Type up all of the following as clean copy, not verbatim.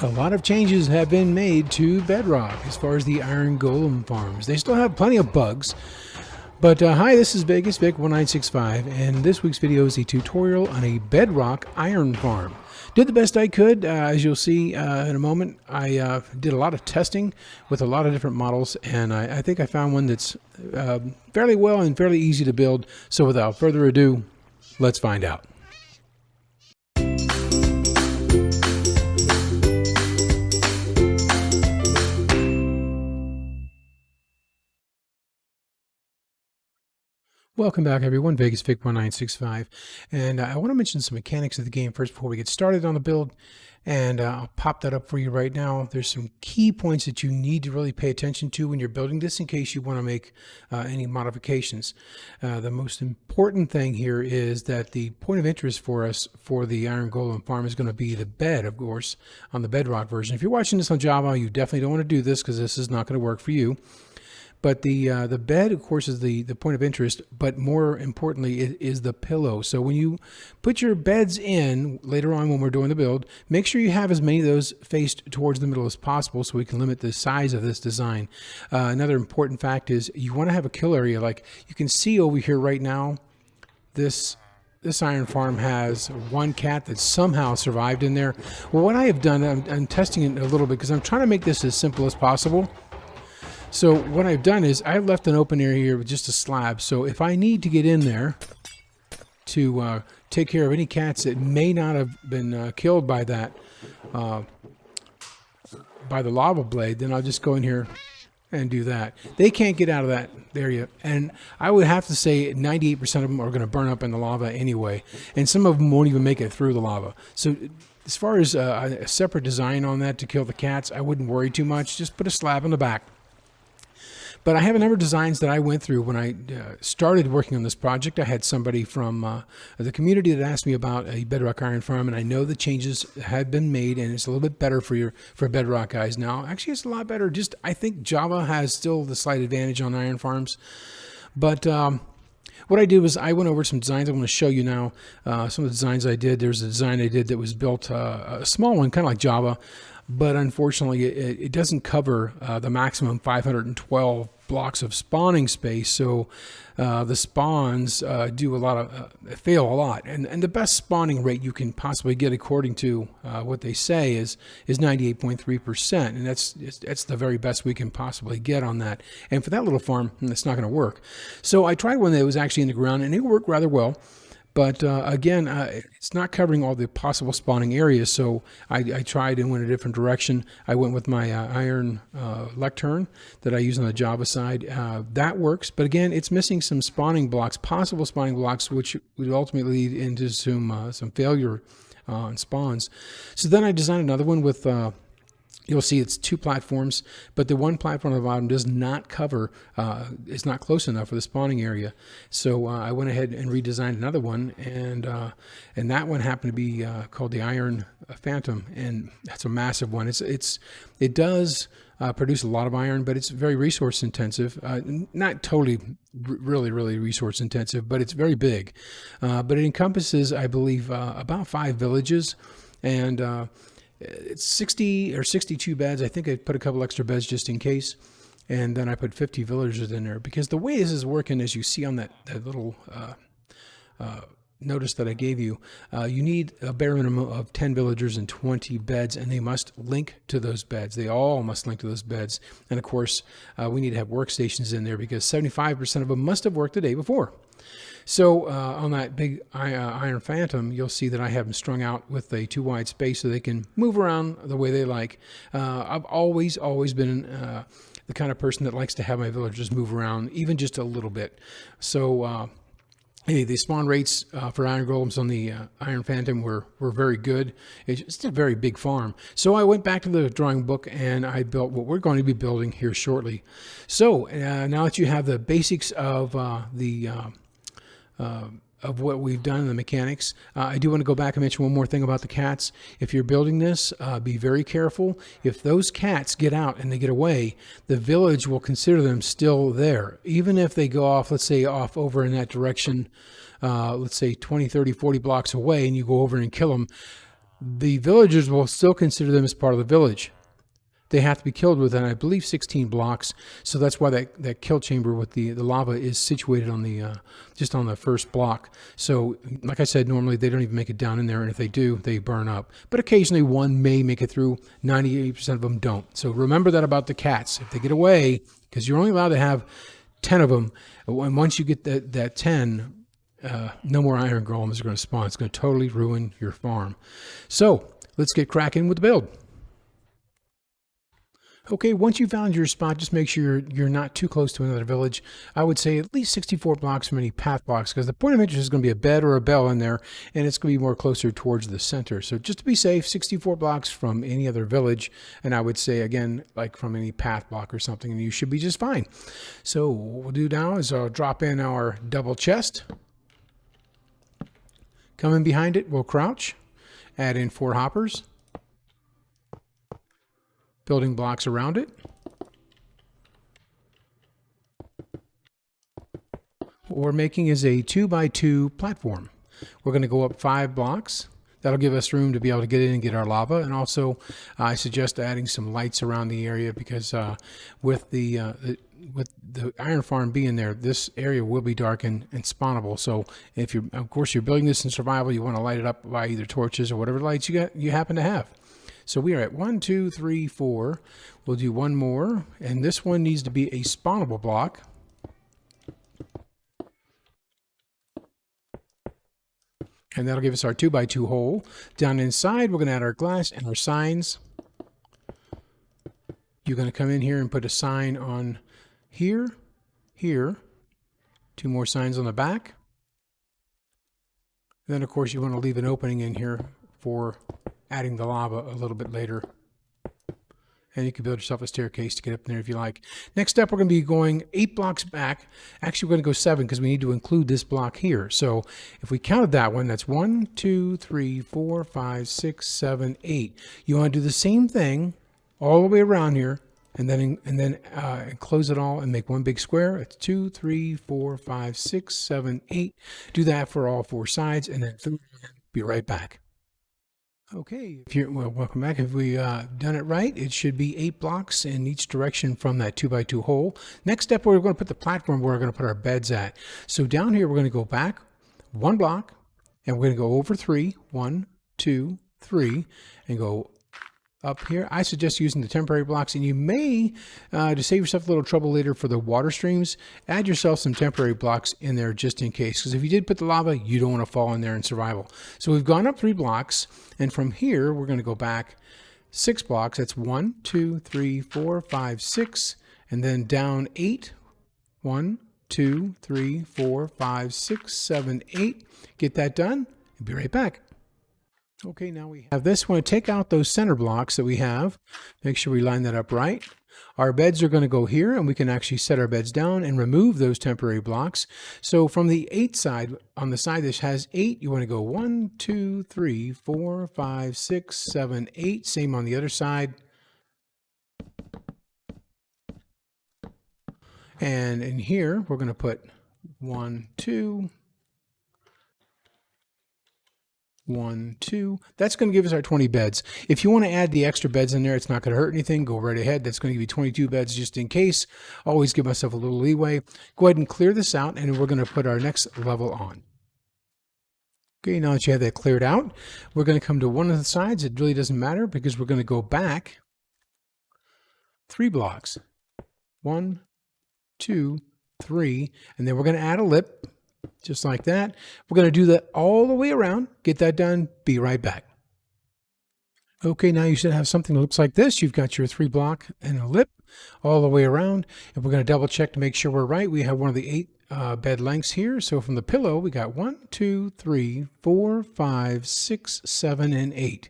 A lot of changes have been made to Bedrock as far as the Iron Golem farms. They still have plenty of bugs. But hi, this is Vegas Vic 1965, and this week's video is a tutorial on a Bedrock iron farm. Did the best I could, as you'll see in a moment. I did a lot of testing with a lot of different models, and I think I found one that's fairly well and fairly easy to build. So without further ado, let's find out. Welcome back, everyone. Vegas Vic 1965, and I want to mention some mechanics of the game first before we get started on the build, and I'll pop that up for you right now. There's some key points that you need to really pay attention to when you're building this in case you want to make any modifications. The most important thing here is that the point of interest for us for the Iron Golem farm is going to be the bed, of course, on the Bedrock version. If you're watching this on Java, you definitely don't want to do this because this is not going to work for you. But the bed, of course, is the point of interest, but more importantly, it is the pillow. So when you put your beds in later on when we're doing the build, make sure you have as many of those faced towards the middle as possible so we can limit the size of this design. Another important fact is you want to have a kill area. Like you can see over here right now, this iron farm has one cat that somehow survived in there. Well, what I have done, I'm testing it a little bit because I'm trying to make this as simple as possible. So what I've done is I've left an open area here with just a slab. So if I need to get in there to take care of any cats that may not have been killed by that, by the lava blade, then I'll just go in here and do that. They can't get out of that area. And I would have to say 98% of them are going to burn up in the lava anyway. And some of them won't even make it through the lava. So as far as a separate design on that to kill the cats, I wouldn't worry too much. Just put a slab on the back. But I have a number of designs that I went through when I started working on this project. I had somebody from the community that asked me about a Bedrock iron farm, and I know the changes had been made, and it's a little bit better for Bedrock guys now. Actually, it's a lot better. Just I think Java has still the slight advantage on iron farms. But what I did was I went over some designs. I'm going to show you now some of the designs I did. There's a design I did that was built, a small one, kind of like Java, but unfortunately it doesn't cover the maximum 512 blocks of spawning space. So the spawns do a lot of fail a lot, and the best spawning rate you can possibly get, according to what they say, is 98.3%, and that's the very best we can possibly get on that. And for that little farm, it's not going to work. So I tried one that was actually in the ground, and it worked rather well. But again, it's not covering all the possible spawning areas, so I tried and went a different direction. I went with my iron lectern that I use on the Java side. That works, but again, it's missing some spawning blocks, possible spawning blocks, which would ultimately lead into some failure on spawns. So then I designed another one with you'll see it's two platforms, but the one platform on the bottom does not cover, is not close enough for the spawning area. So I went ahead and redesigned another one, and that one happened to be called the Iron Phantom, and that's a massive one. It does produce a lot of iron, but it's very resource intensive. Not totally, really resource intensive, but it's very big. But it encompasses, I believe, about 5 villages, and it's 60 or 62 beds. I think I put a couple extra beds just in case. And then I put 50 villagers in there, because the way this is working, as you see on that little notice that I gave you, you need a bare minimum of 10 villagers and 20 beds, and they must link to those beds. They all must link to those beds. And of course, we need to have workstations in there, because 75% of them must have worked the day before. So on that big Iron Phantom, you'll see that I have them strung out with a too wide space so they can move around the way they like. I've always been the kind of person that likes to have my villagers move around even just a little bit. So hey, the spawn rates for iron golems on the Iron Phantom were very good. It's just a very big farm. So I went back to the drawing book and I built what we're going to be building here shortly. So now that you have the basics of of what we've done in the mechanics, I do want to go back and mention one more thing about the cats. If you're building this, be very careful. If those cats get out and they get away, the village will consider them still there. Even if they go off, let's say off over in that direction, let's say 20, 30, 40 blocks away, and you go over and kill them, the villagers will still consider them as part of the village. They have to be killed within, I believe, 16 blocks. So that's why that kill chamber with the lava is situated on the just on the first block. So like I said, normally they don't even make it down in there, and if they do, they burn up. But occasionally one may make it through. 98% of them don't. So remember that about the cats. If they get away, because you're only allowed to have 10 of them, and once you get that 10, no more iron golems are going to spawn. It's going to totally ruin your farm. So let's get cracking with the build. Okay, once you found your spot, just make sure you're not too close to another village. I would say at least 64 blocks from any path blocks, because the point of interest is going to be a bed or a bell in there, and it's going to be more closer towards the center. So just to be safe, 64 blocks from any other village, and I would say, again, like from any path block or something, and you should be just fine. So what we'll do now is I'll drop in our double chest. Come in behind it, we'll crouch, add in 4 hoppers. Building blocks around it. What we're making is a 2x2 platform. We're going to go up 5 blocks. That'll give us room to be able to get in and get our lava. And also, I suggest adding some lights around the area, because with the iron farm being there, this area will be dark and spawnable. So if you're, of course, you're building this in survival, you want to light it up by either torches or whatever lights you happen to have. So we are at 1, 2, 3, 4. We'll do one more, and this one needs to be a spawnable block. And that'll give us our 2x2 hole. Down inside, we're going to add our glass and our signs. You're going to come in here and put a sign on here, here. 2 more signs on the back. Then, of course, you want to leave an opening in here for adding the lava a little bit later. And you can build yourself a staircase to get up there if you like. Next up, we're going to be going 8 blocks back. Actually, we're going to go 7 because we need to include this block here. So if we counted that one, that's 1, 2, 3, 4, 5, 6, 7, 8. You want to do the same thing all the way around here, and then close it all and make one big square. It's 2, 3, 4, 5, 6, 7, 8. Do that for all 4 sides, and then be right back. Okay, welcome back. If we done it right, it should be 8 blocks in each direction from that 2x2 hole. Next step, we're going to put the platform where we're going to put our beds at. So down here, we're going to go back 1 block, and we're going to go over 3. 1, 2, 3, and go up here. I suggest using the temporary blocks, and you may, to save yourself a little trouble later for the water streams, add yourself some temporary blocks in there just in case, because if you did put the lava, you don't want to fall in there in survival. So we've gone up 3 blocks, and from here, we're going to go back 6 blocks. That's 1, 2, 3, 4, 5, 6, and then down 8. 1, 2, 3, 4, 5, 6, 7, 8. Get that done, and be right back. Okay, now we have this. We want to take out those center blocks that we have. Make sure we line that up right. Our beds are going to go here, and we can actually set our beds down and remove those temporary blocks. So from the 8 side, on the side that has 8, you want to go 1, 2, 3, 4, 5, 6, 7, 8. Same on the other side. And in here, we're going to put 1, 2, 1, 2. That's going to give us our 20 beds. If you want to add the extra beds in there, it's not going to hurt anything. Go right ahead. That's going to give you 22 beds just in case. Always give myself a little leeway. Go ahead and clear this out, and we're going to put our next level on. Okay, now that you have that cleared out, we're going to come to one of the sides. It really doesn't matter because we're going to go back 3 blocks. 1, 2, 3, and then we're going to add a lip. Just like that. We're going to do that all the way around. Get that done. Be right back. Okay, now you should have something that looks like this. You've got your 3 block and a lip all the way around. And we're going to double check to make sure we're right. We have one of the 8 bed lengths here. So from the pillow, we got 1, 2, 3, 4, 5, 6, 7, and 8.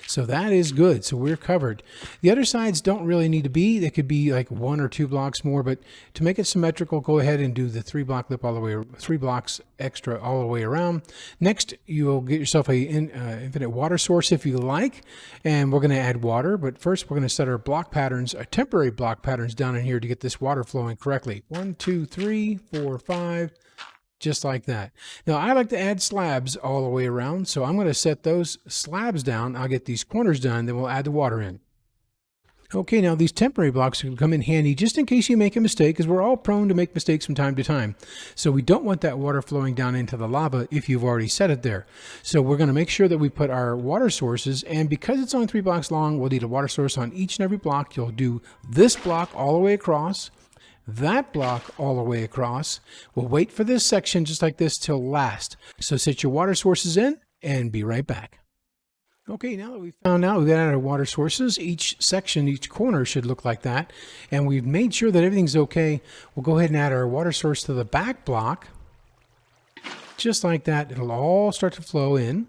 So that is good. So we're covered. The other sides don't really need to be. They could be like 1 or 2 blocks more, but to make it symmetrical, go ahead and do the 3 block lip all the way, 3 blocks extra all the way around. Next, you'll get yourself a infinite water source if you like, and we're going to add water. But first, we're going to set our block patterns, our temporary block patterns down in here to get this water flowing correctly. 1, 2, 3, 4, 5, just like that. Now I like to add slabs all the way around, so I'm going to set those slabs down. I'll get these corners done, then we'll add the water in. Okay, now these temporary blocks can come in handy just in case you make a mistake, because we're all prone to make mistakes from time to time. So we don't want that water flowing down into the lava if you've already set it there. So we're going to make sure that we put our water sources, and because it's only 3 blocks long, we'll need a water source on each and every block. You'll do this block all the way across, that block all the way across. We'll wait for this section just like this till last. So set your water sources in and be right back. Okay, now that we've found out we've got our water sources, each section, each corner should look like that, and we've made sure that everything's okay, we'll go ahead and add our water source to the back block. Just like that, it'll all start to flow in.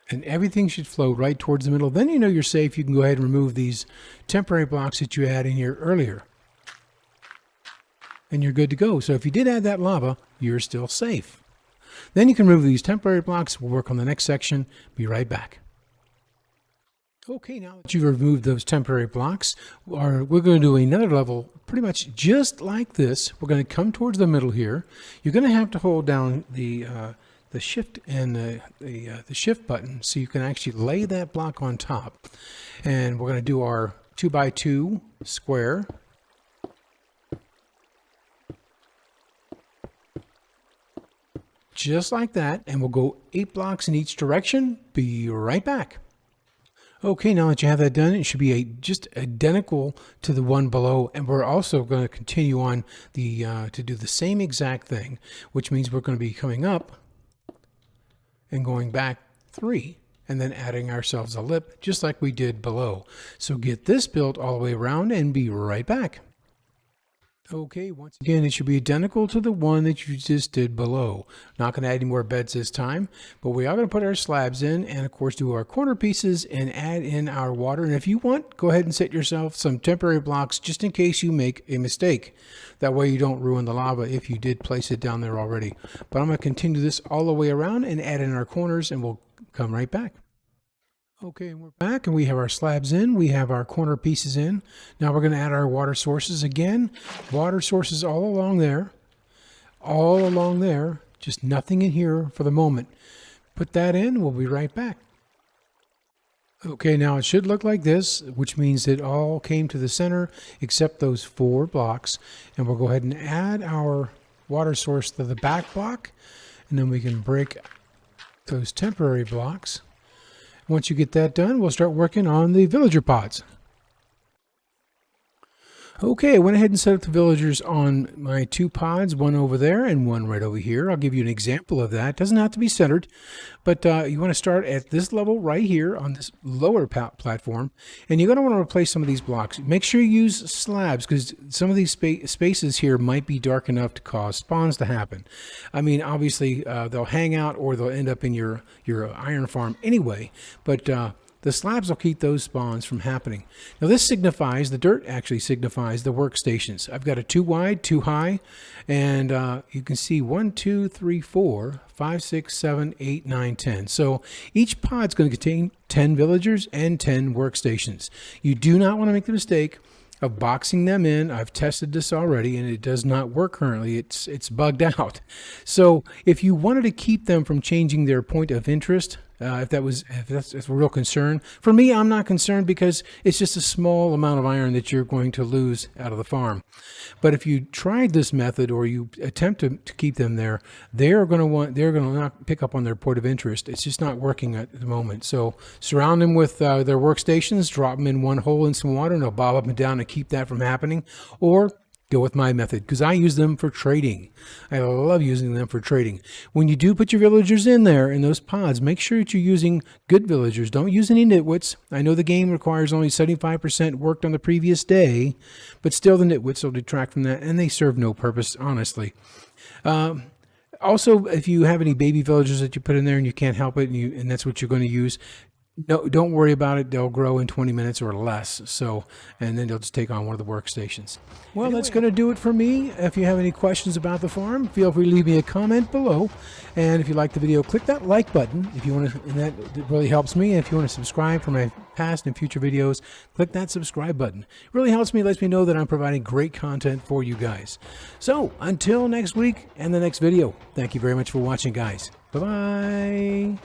And everything should flow right towards the middle. Then you know you're safe. You can go ahead and remove these temporary blocks that you had in here earlier. And you're good to go. So if you did add that lava, you're still safe. Then you can remove these temporary blocks. We'll work on the next section. Be right back. Okay, now that you've removed those temporary blocks, we're going to do another level pretty much just like this. We're going to come towards the middle here. You're going to have to hold down the shift and the shift button so you can actually lay that block on top. And we're going to do our 2x2 square. Just like that, and we'll go 8 blocks in each direction. Be right back. Okay, now that you have that done, it should be just identical to the one below, and we're also going to continue on to do the same exact thing, which means we're going to be coming up and going back 3, and then adding ourselves a lip, just like we did below. So get this built all the way around and be right back. Okay, once again, it should be identical to the one that you just did below. Not going to add any more beds this time, but we are going to put our slabs in and, of course, do our corner pieces and add in our water. And if you want, go ahead and set yourself some temporary blocks just in case you make a mistake. That way you don't ruin the lava if you did place it down there already. But I'm going to continue this all the way around and add in our corners, and we'll come right back. Okay, we're back and we have our slabs in, we have our corner pieces in. Now we're going to add our water sources again. Water sources all along there, just nothing in here for the moment. Put that in, we'll be right back. Okay, now it should look like this, which means it all came to the center except those 4 blocks. And we'll go ahead and add our water source to the back block, and then we can break those temporary blocks. Once you get that done, we'll start working on the villager pods. Okay, I went ahead and set up the villagers on my 2 pods, one over there and one right over here. I'll give you an example of that. It doesn't have to be centered, but you want to start at this level right here on this lower platform, and you're going to want to replace some of these blocks. Make sure you use slabs, because some of these spaces here might be dark enough to cause spawns to happen. I mean, obviously, they'll hang out or they'll end up in your iron farm anyway, but the slabs will keep those spawns from happening. Now this signifies, the dirt actually signifies the workstations. I've got a 2 wide, 2 high, and you can see 1, 2, 3, 4, 5, 6, 7, 8, 9, 10. So each pod's going to contain 10 villagers and 10 workstations. You do not want to make the mistake of boxing them in. I've tested this already and it does not work currently. It's bugged out. So if you wanted to keep them from changing their point of interest, if that's a real concern. For me, I'm not concerned because it's just a small amount of iron that you're going to lose out of the farm. But if you tried this method or you attempt to keep them there, they're going to not pick up on their point of interest. It's just not working at the moment. So surround them with their workstations, drop them in one hole in some water, and they'll bob up and down to keep that from happening. Or go with my method, because I use them for trading. I love using them for trading. When you do put your villagers in there, in those pods, make sure that you're using good villagers. Don't use any nitwits. I know the game requires only 75% worked on the previous day, but still the nitwits will detract from that, and they serve no purpose, honestly. Also, if you have any baby villagers that you put in there and you can't help it, and that's what you're going to use, No, don't worry about it. They'll grow in 20 minutes or less. So, and then they'll just take on one of the workstations. Well, that's going to do it for me. If you have any questions about the farm, feel free to leave me a comment below. And if you like the video, click that like button if you want to, and that really helps me. And if you want to subscribe for my past and future videos, click that subscribe button. It really helps me, lets me know that I'm providing great content for you guys. So, until next week and the next video, thank you very much for watching, guys. Bye-bye.